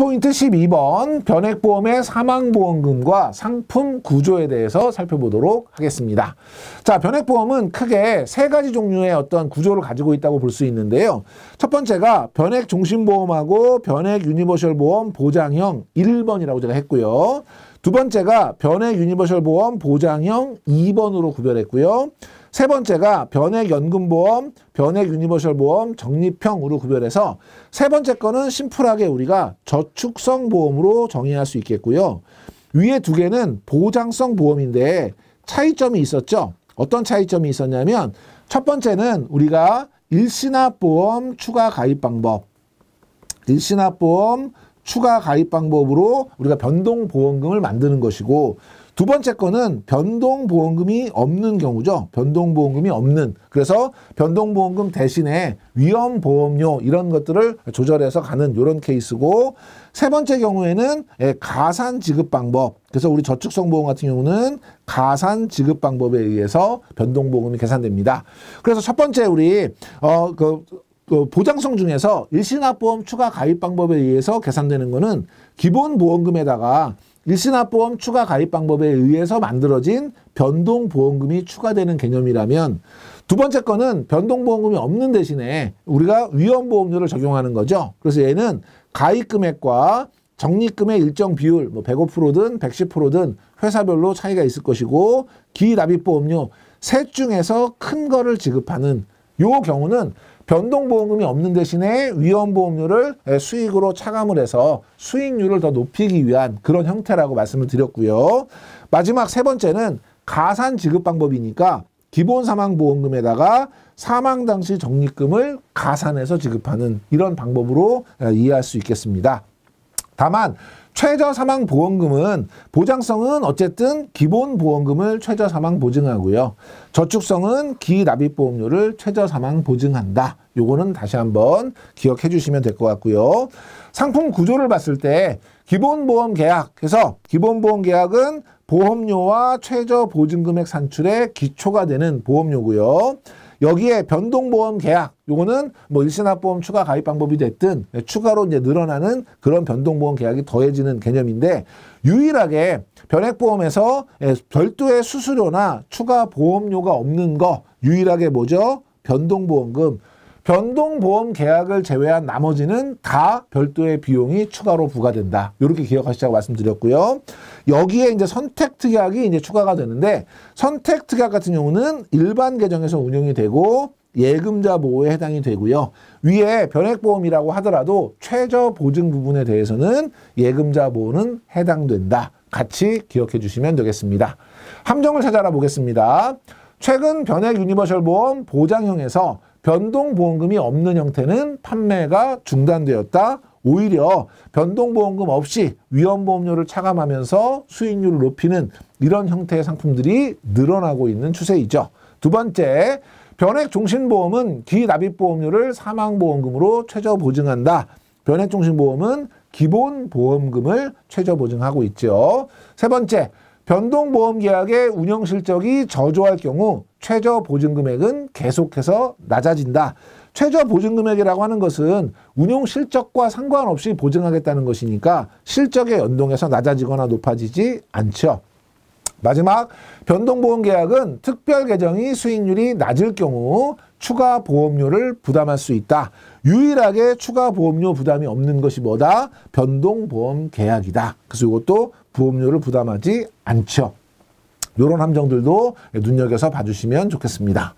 포인트 12번 변액보험의 사망보험금과 상품 구조에 대해서 살펴보도록 하겠습니다. 자, 변액보험은 크게 세 가지 종류의 어떤 구조를 가지고 있다고 볼 수 있는데요. 첫 번째가 변액종신보험하고 변액유니버셜보험 보장형 1번이라고 제가 했고요. 두 번째가 변액유니버셜보험 보장형 2번으로 구별했고요. 세 번째가 변액연금보험, 변액유니버셜보험 적립형으로 구별해서 세 번째 거는 심플하게 우리가 저축성 보험으로 정의할 수 있겠고요. 위에 두 개는 보장성 보험인데 차이점이 있었죠. 어떤 차이점이 있었냐면 첫 번째는 우리가 일시납보험 추가 가입 방법, 일시납보험 추가 가입 방법으로 우리가 변동보험금을 만드는 것이고, 두 번째 거는 변동보험금이 없는 경우죠. 변동보험금이 없는. 그래서 변동보험금 대신에 위험보험료 이런 것들을 조절해서 가는 이런 케이스고, 세 번째 경우에는 가산 지급 방법. 그래서 우리 저축성 보험 같은 경우는 가산 지급 방법에 의해서 변동보험금이 계산됩니다. 그래서 첫 번째 우리 보장성 중에서 일시납보험 추가 가입 방법에 의해서 계산되는 거는 기본 보험금에다가 일시납보험 추가 가입 방법에 의해서 만들어진 변동보험금이 추가되는 개념이라면, 두 번째 거는 변동보험금이 없는 대신에 우리가 위험보험료를 적용하는 거죠. 그래서 얘는 가입금액과 적립금의 일정 비율, 뭐 105%든 110%든 회사별로 차이가 있을 것이고, 기납입보험료 셋 중에서 큰 거를 지급하는 요 경우는 변동보험금이 없는 대신에 위험보험료를 수익으로 차감을 해서 수익률을 더 높이기 위한 그런 형태라고 말씀을 드렸고요. 마지막 세 번째는 가산 지급 방법이니까 기본 사망보험금에다가 사망 당시 적립금을 가산해서 지급하는 이런 방법으로 이해할 수 있겠습니다. 다만 최저사망보험금은 보장성은 어쨌든 기본보험금을 최저사망 보증하고요. 저축성은 기납입보험료를 최저사망 보증한다. 요거는 다시 한번 기억해 주시면 될 것 같고요. 상품 구조를 봤을 때 기본보험 계약, 그래서 기본보험 계약은 보험료와 최저보증금액 산출의 기초가 되는 보험료고요. 여기에 변동보험 계약, 요거는 뭐 일시납보험 추가 가입 방법이 됐든 추가로 이제 늘어나는 그런 변동보험 계약이 더해지는 개념인데, 유일하게 변액보험에서 별도의 수수료나 추가 보험료가 없는 거 유일하게 뭐죠? 변동보험금. 변동보험 계약을 제외한 나머지는 다 별도의 비용이 추가로 부과된다. 이렇게 기억하시자고 말씀드렸고요. 여기에 이제 선택특약이 이제 추가가 되는데, 선택특약 같은 경우는 일반 계정에서 운영이 되고 예금자 보호에 해당이 되고요. 위에 변액보험이라고 하더라도 최저보증 부분에 대해서는 예금자 보호는 해당된다. 같이 기억해 주시면 되겠습니다. 함정을 찾아라 보겠습니다. 최근 변액유니버셜보험 보장형에서 변동보험금이 없는 형태는 판매가 중단되었다. 오히려 변동보험금 없이 위험보험료를 차감하면서 수익률을 높이는 이런 형태의 상품들이 늘어나고 있는 추세이죠. 두 번째, 변액종신보험은 기납입보험료를 사망보험금으로 최저보증한다. 변액종신보험은 기본보험금을 최저보증하고 있죠. 세 번째, 변동보험 계약의 운영 실적이 저조할 경우 최저보증금액은 계속해서 낮아진다. 최저보증금액이라고 하는 것은 운용 실적과 상관없이 보증하겠다는 것이니까 실적에 연동해서 낮아지거나 높아지지 않죠. 마지막, 변동보험 계약은 특별 계정이 수익률이 낮을 경우 추가 보험료를 부담할 수 있다. 유일하게 추가 보험료 부담이 없는 것이 뭐다? 변동보험 계약이다. 그래서 이것도 보험료를 부담하지 않죠. 이런 함정들도 눈여겨서 봐주시면 좋겠습니다.